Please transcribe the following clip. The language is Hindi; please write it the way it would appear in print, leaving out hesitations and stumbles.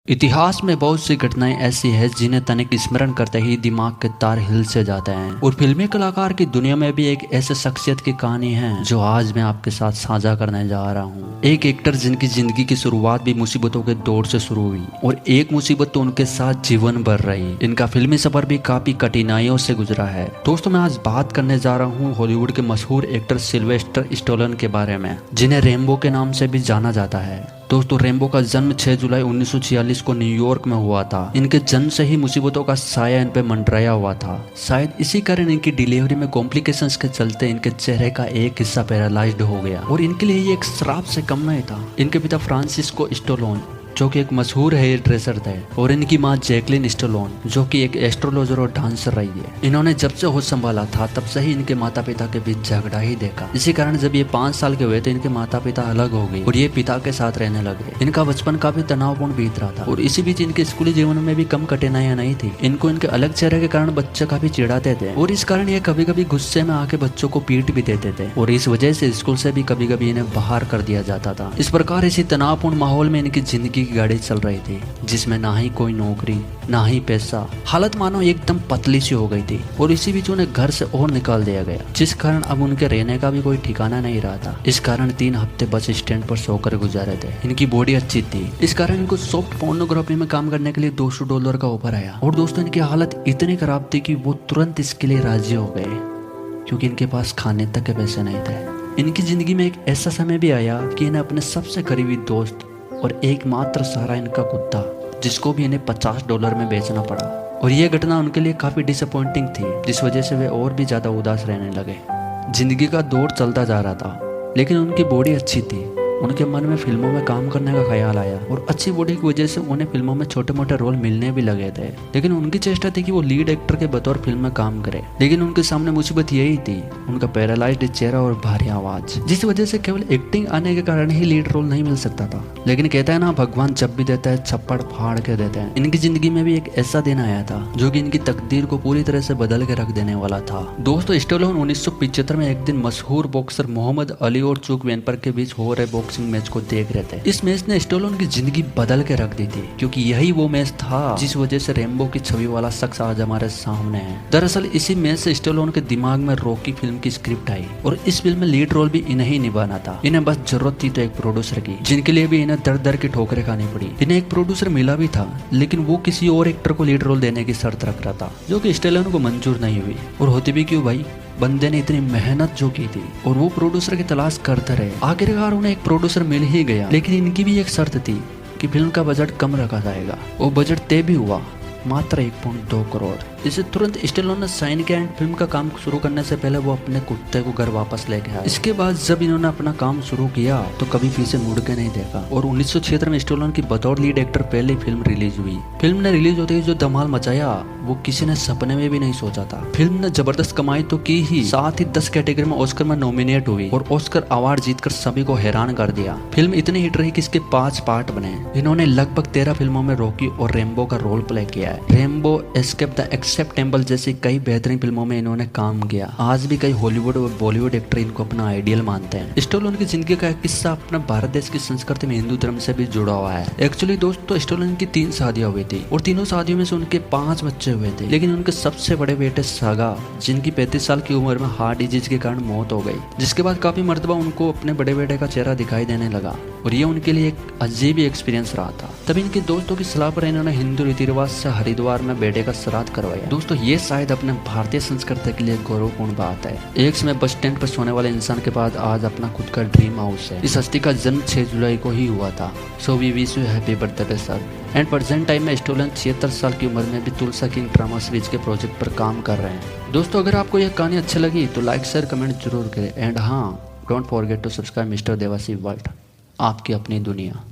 इतिहास में बहुत सी घटनाएं ऐसी हैं जिन्हें तनिक स्मरण करते ही दिमाग के तार हिल से जाते हैं। और फिल्मी कलाकार की दुनिया में भी एक ऐसे शख्सियत की कहानी है जो आज मैं आपके साथ साझा करने जा रहा हूँ। एक एक्टर जिनकी जिंदगी की शुरुआत भी मुसीबतों के दौर से शुरू हुई और एक मुसीबत तो उनके साथ जीवन भर रही। इनका फिल्मी सफर भी काफी कठिनाइयों से गुजरा है। दोस्तों, मैं आज बात करने जा रहा हूँ हॉलीवुड के मशहूर एक्टर सिल्वेस्टर स्टैलोन के बारे में, जिन्हें रैम्बो के नाम से भी जाना जाता है। दोस्तों, रैम्बो का जन्म 6 जुलाई 1946 को न्यूयॉर्क में हुआ था। इनके जन्म से ही मुसीबतों का साया इन पे मंडराया हुआ था। शायद इसी कारण इनकी डिलीवरी में कॉम्प्लिकेशंस के चलते इनके चेहरे का एक हिस्सा पैरालाइज्ड हो गया और इनके लिए ये एक श्राप से कम नहीं था। इनके पिता फ्रांसिस्को स्टैलोन जो कि एक मशहूर हेयर ड्रेसर थे और इनकी मां जैकलिन स्टैलोन जो कि एक एस्ट्रोलॉजर और डांसर रही है। इन्होंने जब से होश संभाला था तब से ही इनके माता पिता के बीच झगड़ा ही देखा। इसी कारण जब ये 5 साल के हुए तो इनके माता पिता अलग हो गए और ये पिता के साथ रहने लगे। इनका बचपन काफी तनावपूर्ण बीत रहा था और इसी बीच इनके स्कूली जीवन में भी कम कठिनाइयां नहीं थी। इनको इनके अलग चेहरे के कारण बच्चे काफी चिढ़ाते थे और इस कारण ये कभी कभी गुस्से में आके बच्चों को पीट भी देते थे और इस वजह से स्कूल से भी कभी कभी इन्हें बाहर कर दिया जाता था। इस प्रकार इसी तनावपूर्ण माहौल में इनकी जिंदगी की गाड़ी चल रही थी जिसमें ना ही कोई नौकरी ना ही पैसा। हालत मानो एकदम पतली सी हो गई थी और इसी बीच उन्हें घर से और निकाल दिया गया, जिस कारण अब उनके रहने का भी कोई ठिकाना नहीं रहा था। इस कारण 3 हफ्ते बस स्टैंड पर सोकर गुजारे थे। इनकी बॉडी अच्छी थी, इस कारण इनको सॉफ्ट पोर्नोग्राफी में काम करने के लिए $200 का ऑफर आया। और दोस्तों, इनकी हालत इतनी खराब थी कि वो तुरंत इसके लिए राजी हो गए क्योंकि इनके पास खाने तक के पैसे नहीं थे। इनकी जिंदगी में एक ऐसा समय भी आया कि इन्हें अपने सबसे करीबी दोस्त और एकमात्र सहारा इनका कुत्ता, जिसको भी इन्हें $50 में बेचना पड़ा। और यह घटना उनके लिए काफी डिसअपॉइंटिंग थी, जिस वजह से वे और भी ज्यादा उदास रहने लगे। जिंदगी का दौर चलता जा रहा था लेकिन उनकी बॉडी अच्छी थी। उनके मन में फिल्मों में काम करने का ख्याल आया और अच्छी बॉडी की वजह से उन्हें फिल्मों में छोटे मोटे रोल मिलने भी लगे थे। लेकिन उनकी चेष्टा थी कि वो लीड एक्टर के बतौर फिल्म में काम करे। लेकिन उनके सामने मुसीबत यही थी, उनका पैरालाइज्ड चेहरा और भारी आवाज, जिस वजह से केवल एक्टिंग आने के कारण ही लीड रोल नहीं मिल सकता था। लेकिन कहता है ना, भगवान जब भी देता है छप्पड़ फाड़ के देते हैं। इनकी जिंदगी में भी एक ऐसा दिन आया था जो कि इनकी तकदीर को पूरी तरह से बदल के रख देने वाला था। दोस्तों, स्टैलोन 1975 में एक दिन मशहूर बॉक्सर मोहम्मद अली और चूक वेनपर के बीच हो रहे बॉक्सिंग मैच को देख रहे थे। इस मैच ने स्टैलोन की जिंदगी बदल के रख दी थी क्योंकि यही वो मैच था जिस वजह से रैम्बो की छवि वाला शख्स आज हमारे सामने है। दरअसल इसी मैच से स्टैलोन के दिमाग में रॉकी फिल्म की स्क्रिप्ट आई और इस फिल्म में लीड रोल भी इन्हें ही निभाना था। इन्हें बस जरूरत थी तो एक प्रोड्यूसर की, जिनके लिए भी इन्हें दर दर की ठोकरें खानी पड़ी। इन्हें एक प्रोड्यूसर मिला भी था लेकिन वो किसी और एक्टर को लीड रोल देने की शर्त रख रहा था जो कि स्टैलोन को मंजूर नहीं हुई। और होती भी क्यों भाई, बंदे ने इतनी मेहनत जो की थी और वो प्रोड्यूसर की तलाश करते रहे। आखिरकार उन्हें एक प्रोड्यूसर मिल ही गया, लेकिन इनकी भी एक शर्त थी कि फिल्म का बजट कम रखा जाएगा। वो बजट तय भी हुआ, मात्र 1.2 करोड़। इसे तुरंत स्टैलोन ने साइन किया एंड फिल्म का काम शुरू करने से पहले वो अपने कुत्ते को घर वापस लेके आए। इसके बाद जब इन्होंने अपना काम शुरू किया तो कभी पीछे मुड़ के नहीं देखा। और 1976 में स्टैलोन की बतौर लीड एक्टर पहली फिल्म रिलीज हुई। फिल्म ने रिलीज होते ही जो धमाल मचाया वो किसी ने सपने में भी नहीं सोचा था। फिल्म ने जबरदस्त कमाई तो की ही, साथ ही 10 कैटेगरी में ऑस्कर में नॉमिनेट हुई और ऑस्कर अवार्ड जीतकर सभी को हैरान कर दिया। फिल्म इतनी हिट रही कि इसके 5 पार्ट बने। इन्होंने लगभग 13 फिल्मों में रॉकी और रैम्बो का रोल प्ले किया है। रैम्बो, एस्केप द एक्सेप्टेबल जैसी कई बेहतरीन फिल्मों में इन्होंने काम किया। आज भी कई हॉलीवुड और बॉलीवुड एक्टर इनको अपना आइडियल मानते हैं। स्टैलोन की जिंदगी का एक किस्सा अपने भारत देश की संस्कृति में हिंदू धर्म से भी जुड़ा हुआ है। एक्चुअली दोस्तों, स्टैलोन की 3 शादियां हुई थी और तीनों शादियों में से उनके 5 बच्चे हुए थे। लेकिन उनके सबसे बड़े बेटे सागा, जिनकी 35 साल की उम्र में हार्ट डिजीज के कारण मौत हो गई, जिसके बाद काफी मर्तबा उनको अपने बड़े बेटे का चेहरा दिखाई देने लगा और ये उनके लिए एक अजीब एक्सपीरियंस रहा था। तभी इनके दोस्तों की सलाह पर इन्होंने हिंदू रीति रिवाज से हरिद्वार में बेटे का श्राद्ध करवाया। दोस्तों, ये शायद अपने भारतीय संस्कृति के लिए गौरवपूर्ण बात है। एक समय बस स्टैंड पर सोने वाले इंसान के बाद आज अपना खुद का ड्रीम हाउस है। इस हस्ती का जन्म 6 जुलाई को ही हुआ था। So we wish you happy birthday sir. And present time में स्टैलोन 76 साल की उम्र में भी तुलसा किंग ड्रामा सीरीज के प्रोजेक्ट पर काम कर रहे हैं। दोस्तों, अगर आपको यह कहानी अच्छी लगी तो लाइक शेयर कमेंट जरूर करें। एंड हाँ, don't forget to subscribe mister Devasi world, आपकी अपनी दुनिया।